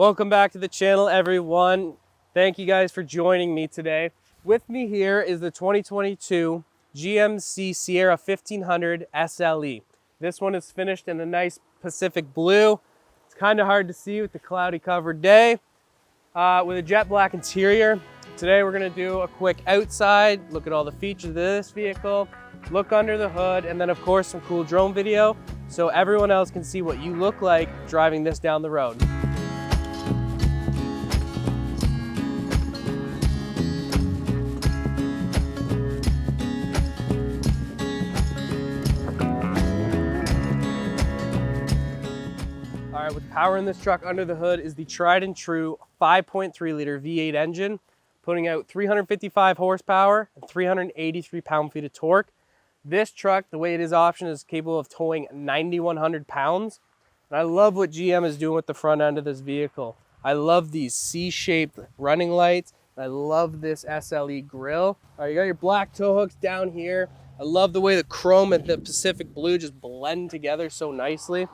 Welcome back to the channel, everyone. Thank you guys for joining me today. With me here is the 2022 GMC Sierra 1500 SLE. This one is finished in a nice Pacific blue. It's kind of hard to see with the cloudy covered day. With a jet black interior. Today we're gonna do a quick outside, look at all the features of this vehicle, look under the hood, and then of course some cool drone video so everyone else can see what you look like driving this down the road. All right, with power in this truck under the hood is the tried and true 5.3 liter V8 engine, putting out 355 horsepower and 383 pound-feet of torque. This truck, the way it is optioned, is capable of towing 9,100 pounds. And I love what GM is doing with the front end of this vehicle. I love these C-shaped running lights. I love this SLE grille. All right, you got your black tow hooks down here. I love the way the chrome and the Pacific blue just blend together so nicely.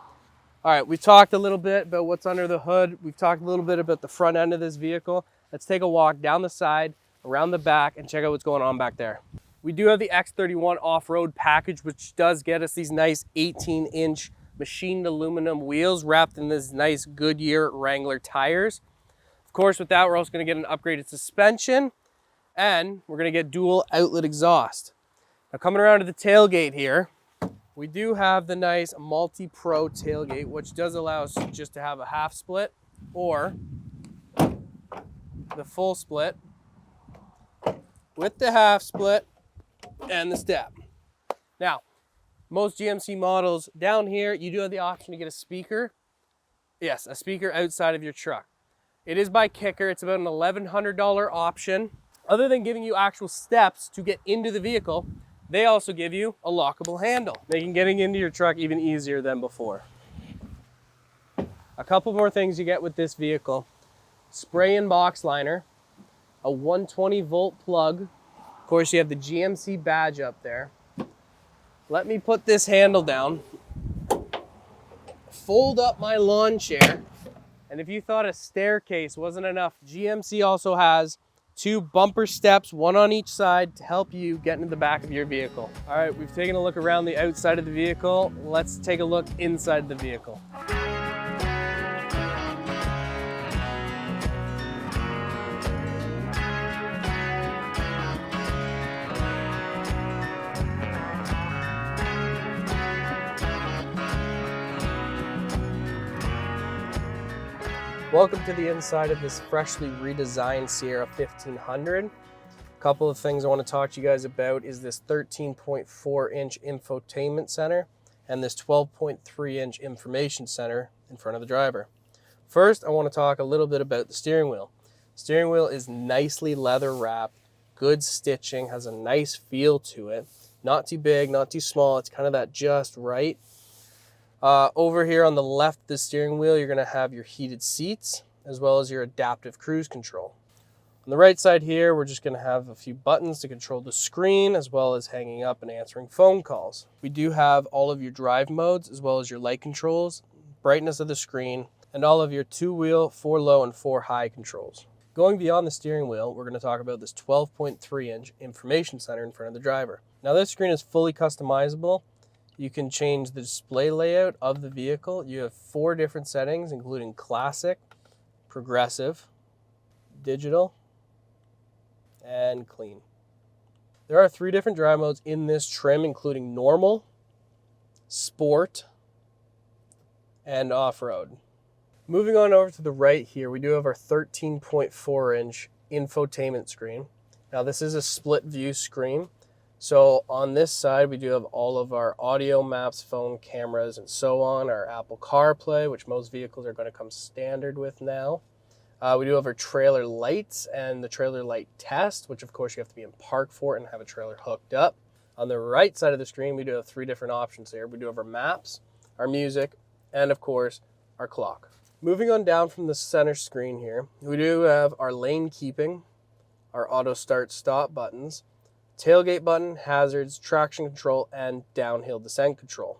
All right, we've talked a little bit about what's under the hood. We've talked a little bit about the front end of this vehicle. Let's take a walk down the side, around the back, and check out what's going on back there. We do have the X31 off-road package, which does get us these nice 18-inch machined aluminum wheels wrapped in this nice Goodyear Wrangler tires. Of course, with that, we're also gonna get an upgraded suspension, and we're gonna get dual outlet exhaust. Now, coming around to the tailgate here, we do have the nice multi-pro tailgate, which does allow us just to have a half split or the full split with the half split and the step. Now, most GMC models down here, you do have the option to get a speaker. Yes, a speaker outside of your truck. It is by Kicker. It's about an $1,100 option. Other than giving you actual steps to get into the vehicle, they also give you a lockable handle, making getting into your truck even easier than before. A couple more things you get with this vehicle. Spray and box liner, a 120 volt plug. Of course, you have the GMC badge up there. Let me put this handle down, fold up my lawn chair, and if you thought a staircase wasn't enough, GMC also has 2 bumper steps, one on each side, to help you get into the back of your vehicle. All right, we've taken a look around the outside of the vehicle. Let's take a look inside the vehicle. Welcome to the inside of this freshly redesigned Sierra 1500. A couple of things I want to talk to you guys about is this 13.4-inch infotainment center and this 12.3-inch information center in front of the driver. First, I want to talk a little bit about the steering wheel. The steering wheel is nicely leather wrapped, good stitching, has a nice feel to it. Not too big, not too small, it's kind of that just right. Over here on the left of the steering wheel, you're going to have your heated seats as well as your adaptive cruise control. On the right side here, we're just going to have a few buttons to control the screen as well as hanging up and answering phone calls. We do have all of your drive modes as well as your light controls, brightness of the screen, and all of your 2-wheel, 4-low, and 4-high controls. Going beyond the steering wheel, we're going to talk about this 12.3-inch information center in front of the driver. Now, this screen is fully customizable. You can change the display layout of the vehicle. You have 4 different settings, including classic, progressive, digital, and clean. There are 3 different drive modes in this trim, including normal, sport, and off-road. Moving on over to the right here, we do have our 13.4-inch infotainment screen. Now, this is a split view screen. So on this side, we do have all of our audio, maps, phone, cameras, and so on, our Apple CarPlay, which most vehicles are going to come standard with now. We do have our trailer lights and the trailer light test, which of course you have to be in park for and have a trailer hooked up. On the right side of the screen, we do have 3 different options here. We do have our maps, our music, and of course, our clock. Moving on down from the center screen here, we do have our lane keeping, our auto start stop buttons, tailgate button, hazards, traction control, and downhill descent control.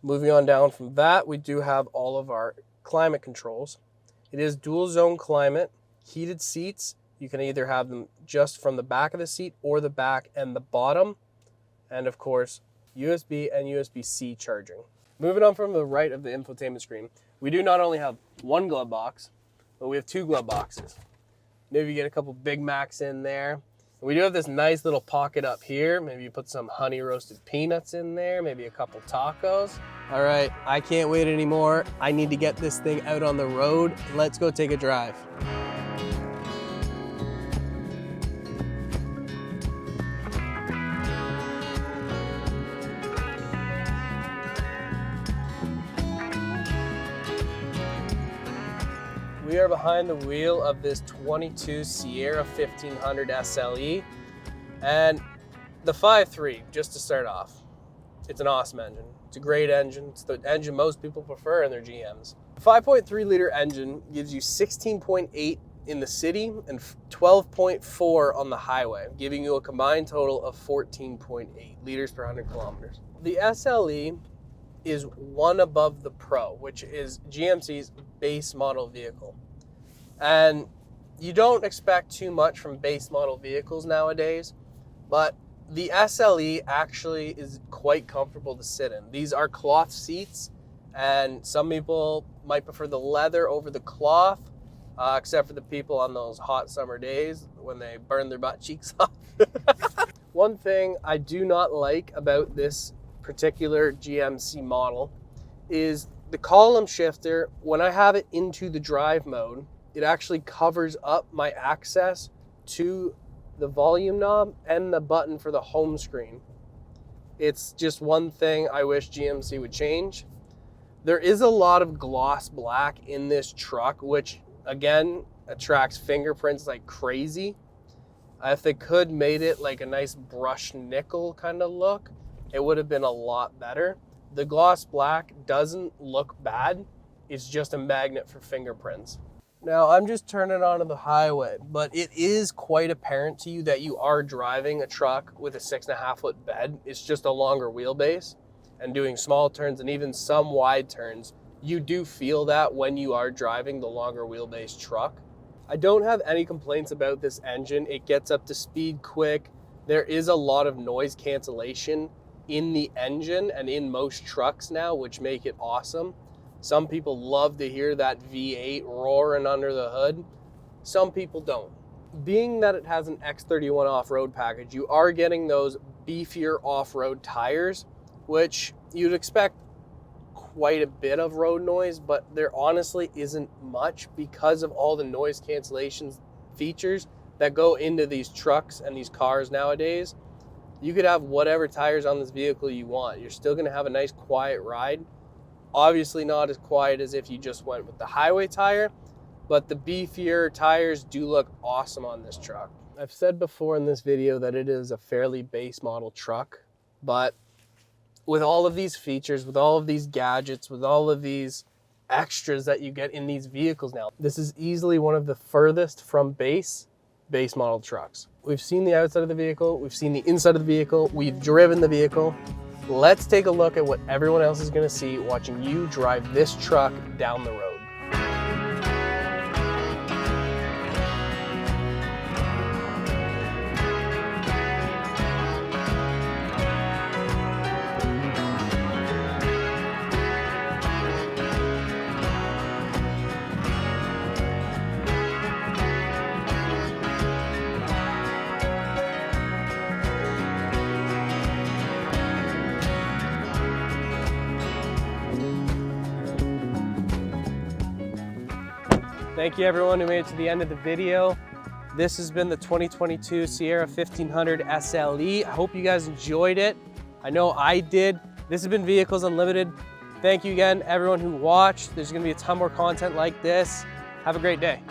Moving on down from that, we do have all of our climate controls. It is dual zone climate, heated seats. You can either have them just from the back of the seat or the back and the bottom. And of course, USB and USB-C charging. Moving on from the right of the infotainment screen, we do not only have one glove box, but we have two glove boxes. Maybe you get a couple Big Macs in there. We do have this nice little pocket up here. Maybe you put some honey roasted peanuts in there, maybe a couple tacos. All right, I can't wait anymore. I need to get this thing out on the road. Let's go take a drive. We are behind the wheel of this 22 Sierra 1500 SLE, and the 5.3, just to start off, it's an awesome engine. It's a great engine. It's the engine most people prefer in their GMs. The 5.3 liter engine gives you 16.8 in the city and 12.4 on the highway, giving you a combined total of 14.8 liters per 100 kilometers. The SLE is one above the Pro, which is GMC's base model vehicle. And you don't expect too much from base model vehicles nowadays, but the SLE actually is quite comfortable to sit in. These are cloth seats, and some people might prefer the leather over the cloth, except for the people on those hot summer days when they burn their butt cheeks off. One thing I do not like about this particular GMC model is the column shifter. When I have it into the drive mode, it actually covers up my access to the volume knob and the button for the home screen. It's just one thing I wish GMC would change. There is a lot of gloss black in this truck, which again attracts fingerprints like crazy. If they could made it like a nice brushed nickel kind of look, it would have been a lot better. The gloss black doesn't look bad. It's just a magnet for fingerprints. Now I'm just turning onto the highway, but it is quite apparent to you that you are driving a truck with a 6.5 foot bed. It's just a longer wheelbase, and doing small turns and even some wide turns, you do feel that when you are driving the longer wheelbase truck. I don't have any complaints about this engine. It gets up to speed quick. There is a lot of noise cancellation in the engine and in most trucks now, which make it awesome. Some people love to hear that V8 roaring under the hood. Some people don't. Being that it has an X31 off-road package, you are getting those beefier off-road tires, which you'd expect quite a bit of road noise, but there honestly isn't much because of all the noise cancellation features that go into these trucks and these cars nowadays. You could have whatever tires on this vehicle you want. You're still gonna have a nice quiet ride. Obviously not as quiet as if you just went with the highway tire, but the beefier tires do look awesome on this truck. I've said before in this video that it is a fairly base model truck, but with all of these features, with all of these gadgets, with all of these extras that you get in these vehicles now, this is easily one of the furthest from base model trucks. We've seen the outside of the vehicle, we've seen the inside of the vehicle, we've driven the vehicle. Let's take a look at what everyone else is gonna see watching you drive this truck down the road. Thank you everyone who made it to the end of the video. This has been the 2022 Sierra 1500 SLE. I hope you guys enjoyed it. I know I did. This has been Vehicles Unlimited. Thank you again everyone who watched. There's gonna be a ton more content like this. Have a great day.